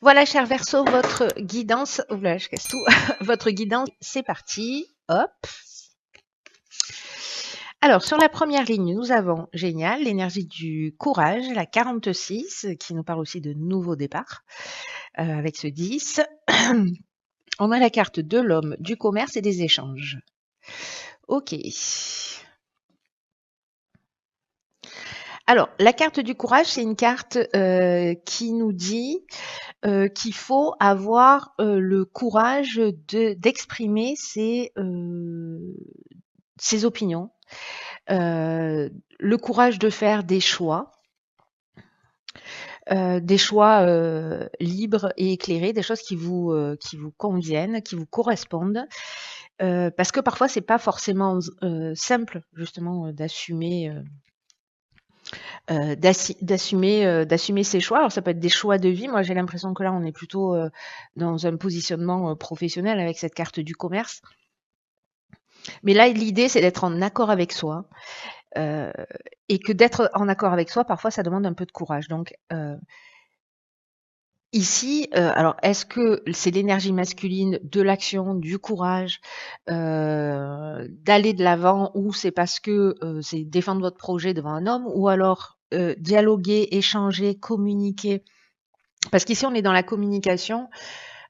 Voilà, cher Verseau, votre guidance. Oula, je casse tout. Votre guidance, c'est parti. Hop. Alors, sur la première ligne, nous avons, génial, l'énergie du courage, la 46, qui nous parle aussi de nouveau départ, avec ce 10. On a la carte de l'homme, du commerce et des échanges. Ok. Alors, la carte du courage, c'est une carte qui nous dit qu'il faut avoir le courage d'exprimer ses opinions, le courage de faire des choix libres et éclairés, des choses qui vous conviennent, qui vous correspondent, parce que parfois c'est pas forcément simple justement d'assumer ses choix. Alors ça peut être des choix de vie. Moi j'ai l'impression que là on est plutôt dans un positionnement professionnel avec cette carte du commerce. Mais là l'idée c'est d'être en accord avec soi. Et que d'être en accord avec soi, parfois, ça demande un peu de courage. Donc, ici, alors, est-ce que c'est l'énergie masculine de l'action, du courage, d'aller de l'avant, ou c'est parce que c'est défendre votre projet devant un homme, ou alors dialoguer, échanger, communiquer. Parce qu'ici, on est dans la communication.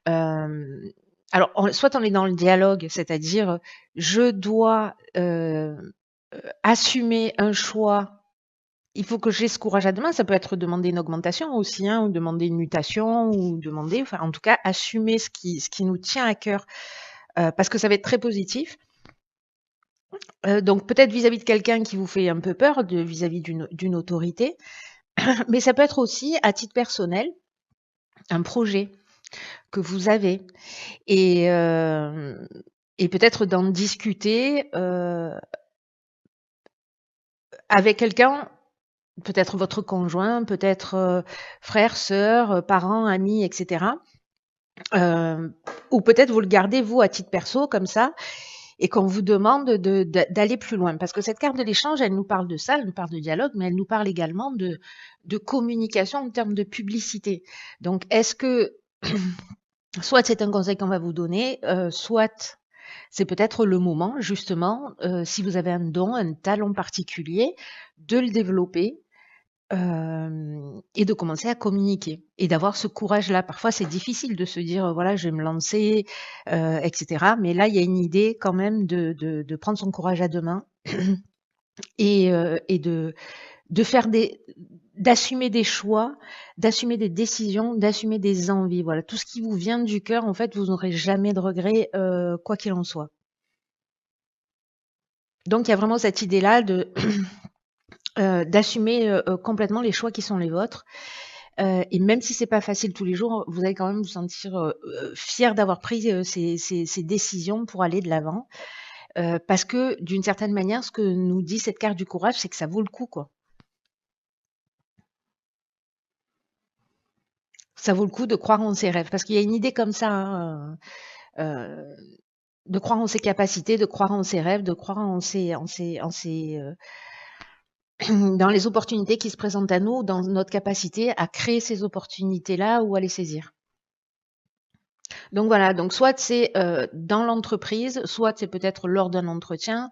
Alors, soit on est dans le dialogue, c'est-à-dire, je dois assumer un choix. Il faut que j'ai ce courage à demain. Ça peut être demander une augmentation aussi, hein, ou demander une mutation, ou demander, enfin, en tout cas, assumer ce qui nous tient à cœur, parce que ça va être très positif. Donc peut-être vis-à-vis de quelqu'un qui vous fait un peu peur, vis-à-vis d'une autorité, mais ça peut être aussi à titre personnel un projet que vous avez et, euh, et peut-être d'en discuter avec quelqu'un. Peut-être votre conjoint, peut-être frère, sœur, parents, amis, etc. Ou peut-être vous le gardez, vous, à titre perso, comme ça, et qu'on vous demande d'aller plus loin. Parce que cette carte de l'échange, elle nous parle de ça, elle nous parle de dialogue, mais elle nous parle également de communication en termes de publicité. Donc, est-ce que, soit c'est un conseil qu'on va vous donner, soit c'est peut-être le moment, justement, si vous avez un don, un talent particulier, de le développer et de commencer à communiquer et d'avoir ce courage-là. Parfois, c'est difficile de se dire, voilà, je vais me lancer, etc. Mais là, il y a une idée quand même de prendre son courage à deux mains et de faire d'assumer des choix, d'assumer des décisions, d'assumer des envies. Voilà, tout ce qui vous vient du cœur, en fait, vous n'aurez jamais de regrets, quoi qu'il en soit. Donc, il y a vraiment cette idée-là d'assumer complètement les choix qui sont les vôtres. Et même si c'est pas facile tous les jours, vous allez quand même vous sentir fier d'avoir pris ces décisions pour aller de l'avant. Parce que d'une certaine manière, ce que nous dit cette carte du courage, c'est que ça vaut le coup, quoi. Ça vaut le coup de croire en ses rêves. Parce qu'il y a une idée comme ça, hein, de croire en ses capacités, de croire en ses rêves, de croire dans les opportunités qui se présentent à nous, dans notre capacité à créer ces opportunités-là ou à les saisir. Donc voilà, donc soit c'est dans l'entreprise, soit c'est peut-être lors d'un entretien,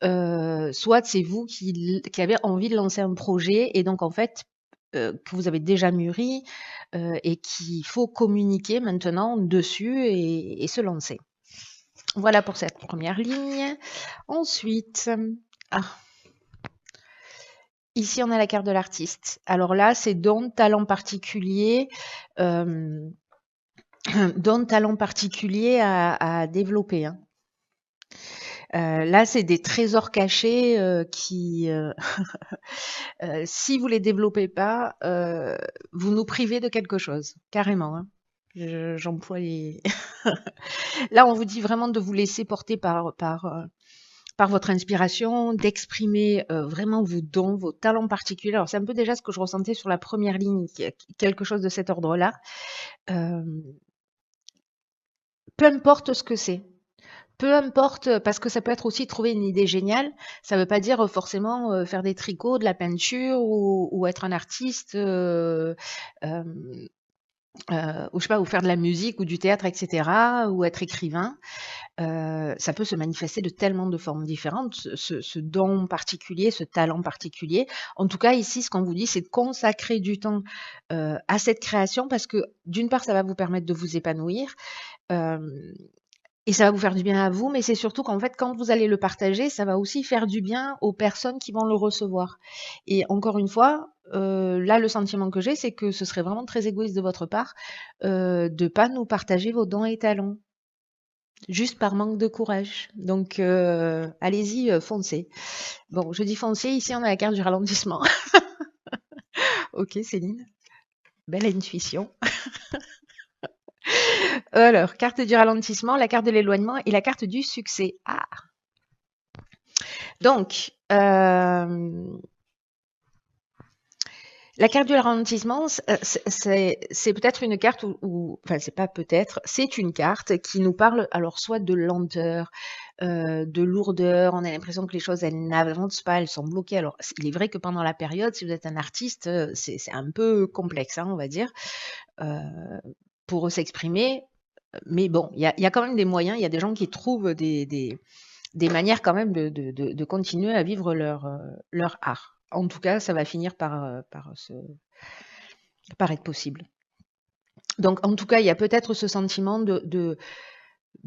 soit c'est vous qui avez envie de lancer un projet et donc en fait que vous avez déjà mûri et qu'il faut communiquer maintenant dessus et se lancer. Voilà pour cette première ligne. Ensuite, ah, ici on a la carte de l'artiste. Alors là, c'est don, talent particulier. Don, talent particulier à développer. Hein. Là, c'est des trésors cachés qui, si vous les développez pas, vous nous privez de quelque chose, carrément. Hein. J'emploie les. Là, on vous dit vraiment de vous laisser porter par votre inspiration, d'exprimer vraiment vos dons, vos talents particuliers. Alors, c'est un peu déjà ce que je ressentais sur la première ligne, quelque chose de cet ordre-là. Euh, peu importe ce que c'est. Peu importe, parce que ça peut être aussi trouver une idée géniale. Ça ne veut pas dire forcément faire des tricots, de la peinture ou être un artiste ou je sais pas, ou faire de la musique ou du théâtre, etc., ou être écrivain. Ça peut se manifester de tellement de formes différentes, ce don particulier, ce talent particulier. En tout cas, ici, ce qu'on vous dit, c'est de consacrer du temps à cette création parce que d'une part, ça va vous permettre de vous épanouir. Et ça va vous faire du bien à vous, mais c'est surtout qu'en fait, quand vous allez le partager, ça va aussi faire du bien aux personnes qui vont le recevoir. Et encore une fois, là, le sentiment que j'ai, c'est que ce serait vraiment très égoïste de votre part de pas nous partager vos dons et talents, juste par manque de courage. Donc, allez-y, foncez. Bon, je dis foncez, ici on a la carte du ralentissement. Ok, Céline, belle intuition. Alors, carte du ralentissement, la carte de l'éloignement et la carte du succès. Ah, donc, la carte du ralentissement, c'est peut-être une carte enfin c'est pas peut-être, c'est une carte qui nous parle alors soit de lenteur, de lourdeur, on a l'impression que les choses elles n'avancent pas, elles sont bloquées. Alors il est vrai que pendant la période, si vous êtes un artiste, c'est un peu complexe, hein, on va dire, pour s'exprimer. Mais bon, il y a quand même des moyens, il y a des gens qui trouvent des manières quand même de continuer à vivre leur art. En tout cas, ça va finir par être possible. Donc, en tout cas, il y a peut-être ce sentiment de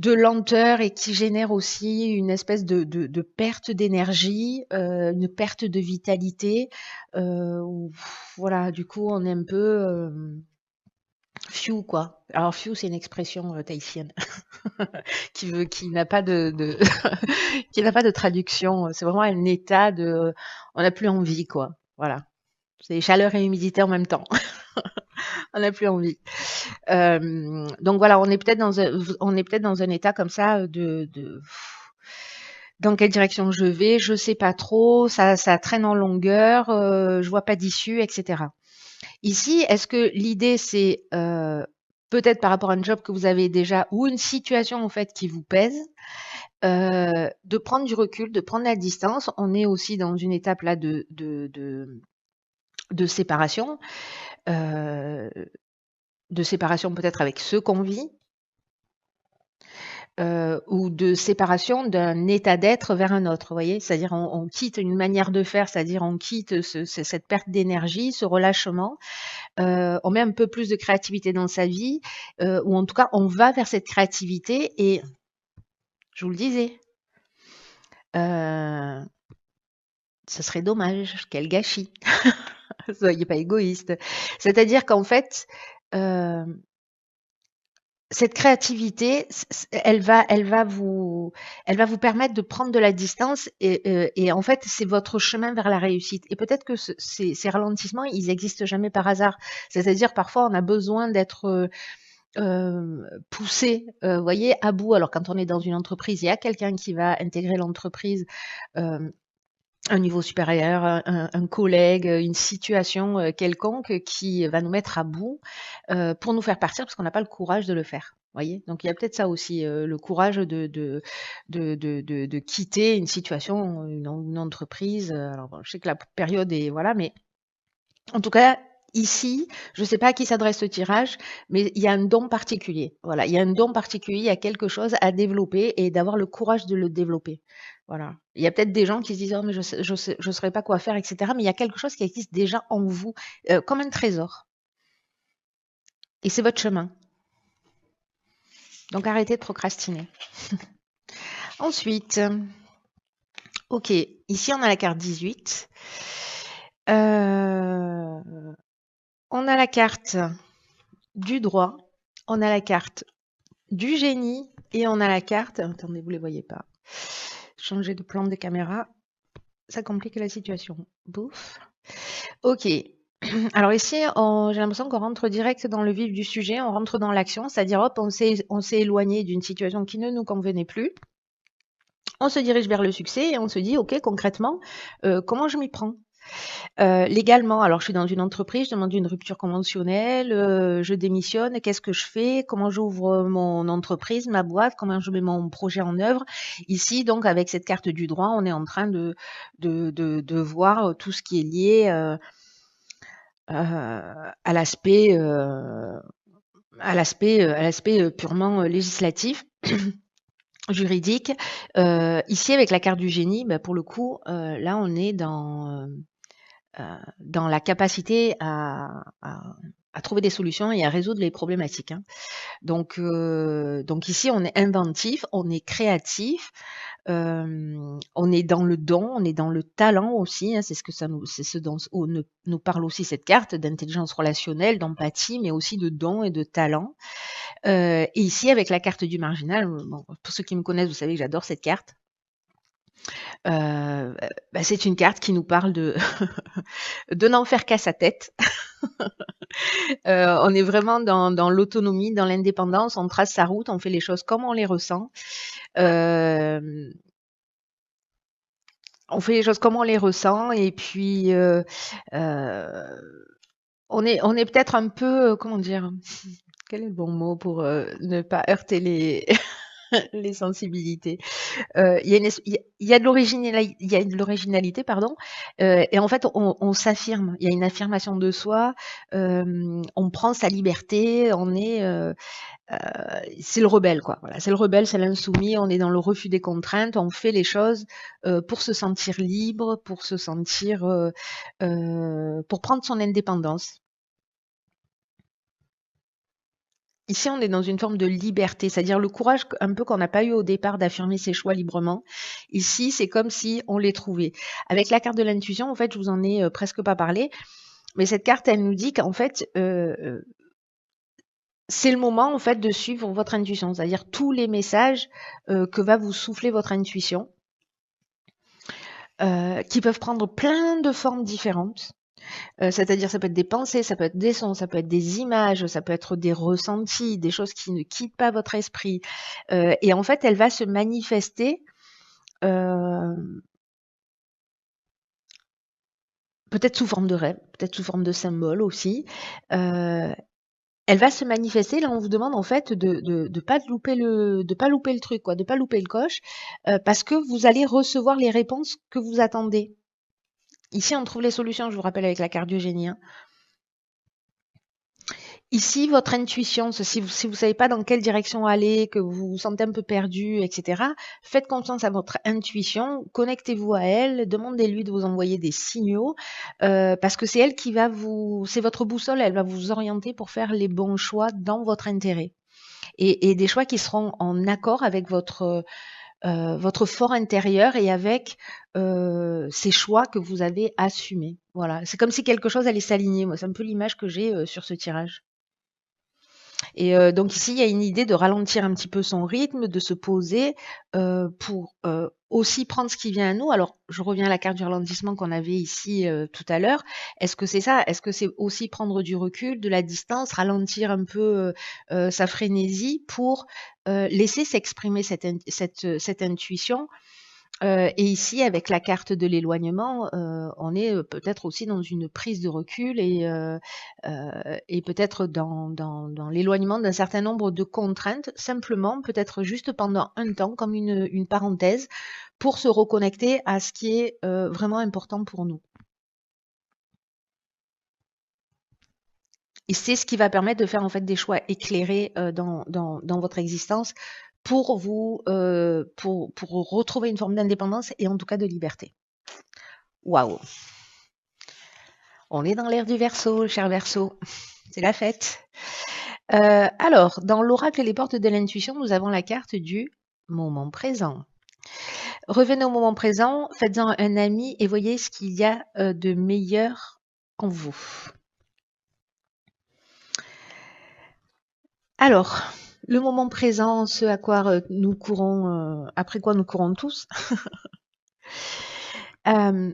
lenteur et qui génère aussi une espèce de perte d'énergie, une perte de vitalité. Où, voilà, du coup, on est un peu few, quoi. Alors, few, c'est une expression tahitienne qui n'a pas qui n'a pas de traduction. C'est vraiment un état de, on n'a plus envie, quoi. Voilà. C'est chaleur et humidité en même temps. On n'a plus envie. Donc voilà, on est peut-être dans un état comme ça dans quelle direction je vais, je sais pas trop, ça traîne en longueur, je vois pas d'issue, etc. Ici, est-ce que l'idée c'est peut-être par rapport à un job que vous avez déjà ou une situation en fait qui vous pèse, de prendre du recul, de prendre la distance. On est aussi dans une étape là de séparation, de séparation peut-être avec ceux qu'on vit, ou de séparation d'un état d'être vers un autre, vous voyez? C'est-à-dire on quitte une manière de faire, c'est-à-dire on quitte cette perte d'énergie, ce relâchement, on met un peu plus de créativité dans sa vie, ou en tout cas on va vers cette créativité et je vous le disais, ce serait dommage, quel gâchis. Soyez pas égoïste. C'est-à-dire qu'en fait, cette créativité, elle va vous permettre de prendre de la distance et en fait, c'est votre chemin vers la réussite. Et peut-être que ces ralentissements, ils existent jamais par hasard. C'est-à-dire, parfois, on a besoin d'être poussé, voyez, à bout. Alors, quand on est dans une entreprise, il y a quelqu'un qui va intégrer l'entreprise, un niveau supérieur, un collègue, une situation quelconque qui va nous mettre à bout pour nous faire partir parce qu'on n'a pas le courage de le faire. Voyez, donc il y a peut-être ça aussi, le courage de quitter une situation, une entreprise. Alors bon, je sais que la période est voilà, mais en tout cas ici, je ne sais pas à qui s'adresse ce tirage, mais il y a un don particulier. Voilà, il y a un don particulier, il y a quelque chose à développer et d'avoir le courage de le développer. Voilà. Il y a peut-être des gens qui se disent: «Oh mais je saurais pas quoi faire» et cetera, mais il y a quelque chose qui existe déjà en vous, comme un trésor et c'est votre chemin. Donc arrêtez de procrastiner. Ensuite, OK, ici on a la carte 18. On a la carte du droit, on a la carte du génie et on a la carte, attendez, vous ne les voyez pas. Changer de plan de caméra, ça complique la situation. Bouf. OK. Alors ici, j'ai l'impression qu'on rentre direct dans le vif du sujet, on rentre dans l'action, c'est-à-dire hop, on s'est éloigné d'une situation qui ne nous convenait plus. On se dirige vers le succès et on se dit, OK, concrètement, comment je m'y prends? Légalement, alors je suis dans une entreprise, je demande une rupture conventionnelle, je démissionne, qu'est-ce que je fais? Comment j'ouvre mon entreprise, ma boîte? Comment je mets mon projet en œuvre? Ici, donc, avec cette carte du droit, on est en train de voir tout ce qui est lié à l'aspect à l'aspect purement législatif, juridique. Ici, avec la carte du génie, bah, pour le coup, là, on est dans la capacité à trouver des solutions et à résoudre les problématiques, hein. Donc ici, on est inventif, on est créatif, on est dans le don, on est dans le talent aussi, hein. C'est ce dont nous parle aussi cette carte d'intelligence relationnelle, d'empathie, mais aussi de don et de talent. Et ici, avec la carte du marginal, bon, pour ceux qui me connaissent, vous savez que j'adore cette carte. Bah, c'est une carte qui nous parle de de n'en faire qu'à sa tête. On est vraiment dans l'autonomie, dans l'indépendance, on trace sa route, on fait les choses comme on les ressent. On fait les choses comme on les ressent et puis on est peut-être un peu, comment dire? Quel est le bon mot pour ne pas heurter les les sensibilités? Il y a de l'originalité, pardon, et en fait, on s'affirme. Il y a une affirmation de soi, on prend sa liberté, c'est le rebelle, quoi. Voilà, c'est le rebelle, c'est l'insoumis, on est dans le refus des contraintes, on fait les choses, pour se sentir libre, pour se sentir, pour prendre son indépendance. Ici, on est dans une forme de liberté, c'est-à-dire le courage un peu qu'on n'a pas eu au départ d'affirmer ses choix librement. Ici, c'est comme si on les trouvait. Avec la carte de l'intuition, en fait, je vous en ai presque pas parlé, mais cette carte, elle nous dit qu'en fait, c'est le moment en fait de suivre votre intuition, c'est-à-dire tous les messages que va vous souffler votre intuition, qui peuvent prendre plein de formes différentes. C'est-à-dire, ça peut être des pensées, ça peut être des sons, ça peut être des images, ça peut être des ressentis, des choses qui ne quittent pas votre esprit. Et en fait, elle va se manifester peut-être sous forme de rêve, peut-être sous forme de symbole aussi. Elle va se manifester, là on vous demande en fait de pas louper le truc, quoi, de pas louper le coche, parce que vous allez recevoir les réponses que vous attendez. Ici, on trouve les solutions, je vous rappelle, avec la carte du génie, hein. Ici, votre intuition, si vous savez pas dans quelle direction aller, que vous vous sentez un peu perdu, etc., faites confiance à votre intuition, connectez-vous à elle, demandez-lui de vous envoyer des signaux, parce que c'est elle qui va c'est votre boussole, elle va vous orienter pour faire les bons choix dans votre intérêt. Et des choix qui seront en accord avec votre fort intérieur et avec ces choix que vous avez assumés. Voilà, c'est comme si quelque chose allait s'aligner. Moi, c'est un peu l'image que j'ai sur ce tirage. Et donc ici, il y a une idée de ralentir un petit peu son rythme, de se poser pour aussi prendre ce qui vient à nous. Alors, je reviens à la carte du ralentissement qu'on avait ici tout à l'heure. Est-ce que c'est ça? Est-ce que c'est aussi prendre du recul, de la distance, ralentir un peu sa frénésie pour laisser s'exprimer cette intuition? Et ici, avec la carte de l'éloignement, on est peut-être aussi dans une prise de recul et peut-être dans l'éloignement d'un certain nombre de contraintes, simplement, peut-être juste pendant un temps, comme une parenthèse, pour se reconnecter à ce qui est vraiment important pour nous. Et c'est ce qui va permettre de faire en fait des choix éclairés dans votre existence pour pour retrouver une forme d'indépendance et en tout cas de liberté. Waouh! On est dans l'ère du Verseau, cher Verseau. C'est la fête. Alors, dans l'oracle et les portes de l'intuition, nous avons la carte du moment présent. Revenez au moment présent, faites-en un ami et voyez ce qu'il y a de meilleur en vous. Alors, le moment présent, ce à quoi nous courons, après quoi nous courons tous. Ce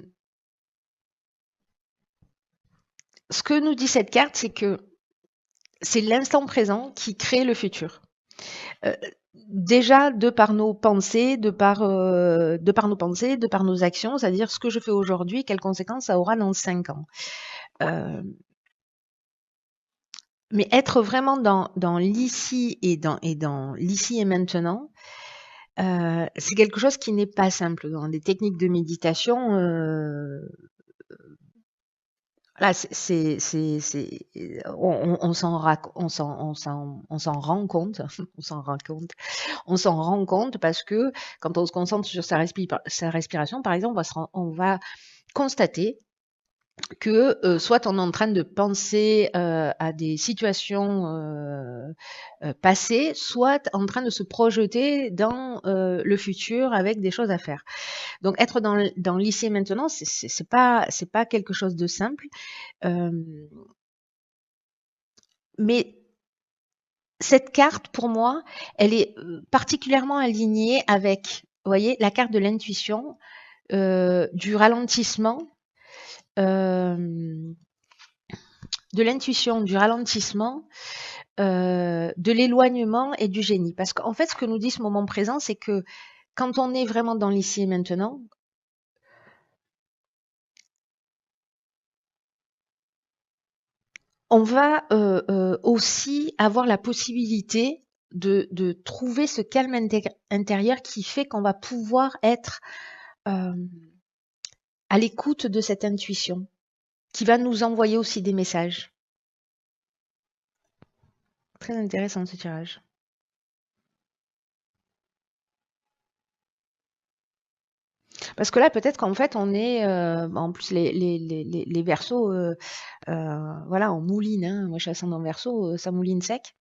que nous dit cette carte, c'est que c'est l'instant présent qui crée le futur. Déjà de par nos pensées, de par nos pensées, de par nos actions, c'est-à-dire ce que je fais aujourd'hui, quelles conséquences ça aura dans 5 ans. Mais être vraiment dans l'ici et dans l'ici et maintenant, c'est quelque chose qui n'est pas simple. Dans des techniques de méditation, Là, on s'en rend compte, on s'en rend compte, on s'en rend compte parce que quand on se concentre sur sa respiration, par exemple, on va constater que soit on est en train de penser à des situations passées, soit en train de se projeter dans le futur avec des choses à faire. Donc être dans l'ici et maintenant, c'est pas quelque chose de simple, euh, mais cette carte, pour moi, elle est particulièrement alignée avec, vous voyez, la carte de l'intuition, du ralentissement, euh, du ralentissement, de l'éloignement et du génie. Parce qu'en fait, ce que nous dit ce moment présent, c'est que quand on est vraiment dans l'ici et maintenant, on va aussi avoir la possibilité de trouver ce calme intérieur qui fait qu'on va pouvoir être euh, à l'écoute de cette intuition, qui va nous envoyer aussi des messages. Très intéressant ce tirage. Parce que là, peut-être qu'en fait, on est, en plus, les versos, voilà, on mouline. Hein. Moi, je suis ascendant verso, ça mouline sec.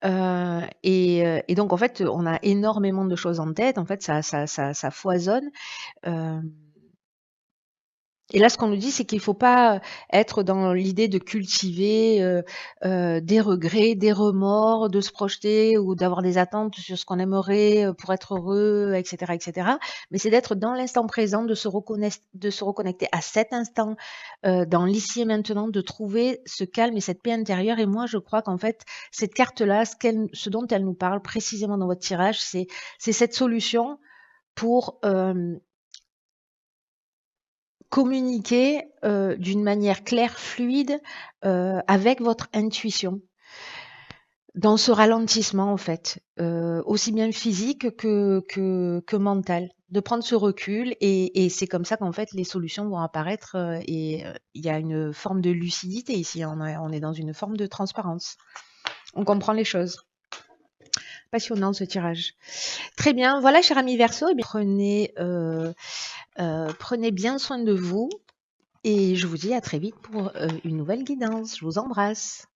Et donc, en fait, on a énormément de choses en tête. En fait, ça foisonne. Euh, Et là, ce qu'on nous dit, c'est qu'il ne faut pas être dans l'idée de cultiver des regrets, des remords, de se projeter ou d'avoir des attentes sur ce qu'on aimerait pour être heureux, etc., etc. Mais c'est d'être dans l'instant présent, de se reconnecter à cet instant, dans l'ici et maintenant, de trouver ce calme et cette paix intérieure. Et moi, je crois qu'en fait, cette carte-là, ce dont elle nous parle précisément dans votre tirage, c'est cette solution pour communiquer d'une manière claire, fluide, avec votre intuition. Dans ce ralentissement, en fait, aussi bien physique que mental. De prendre ce recul et c'est comme ça qu'en fait les solutions vont apparaître et il y a une forme de lucidité ici. On est dans une forme de transparence. On comprend les choses. Passionnant ce tirage. Très bien. Voilà, cher ami Verseau, prenez bien soin de vous. Et je vous dis à très vite pour une nouvelle guidance. Je vous embrasse.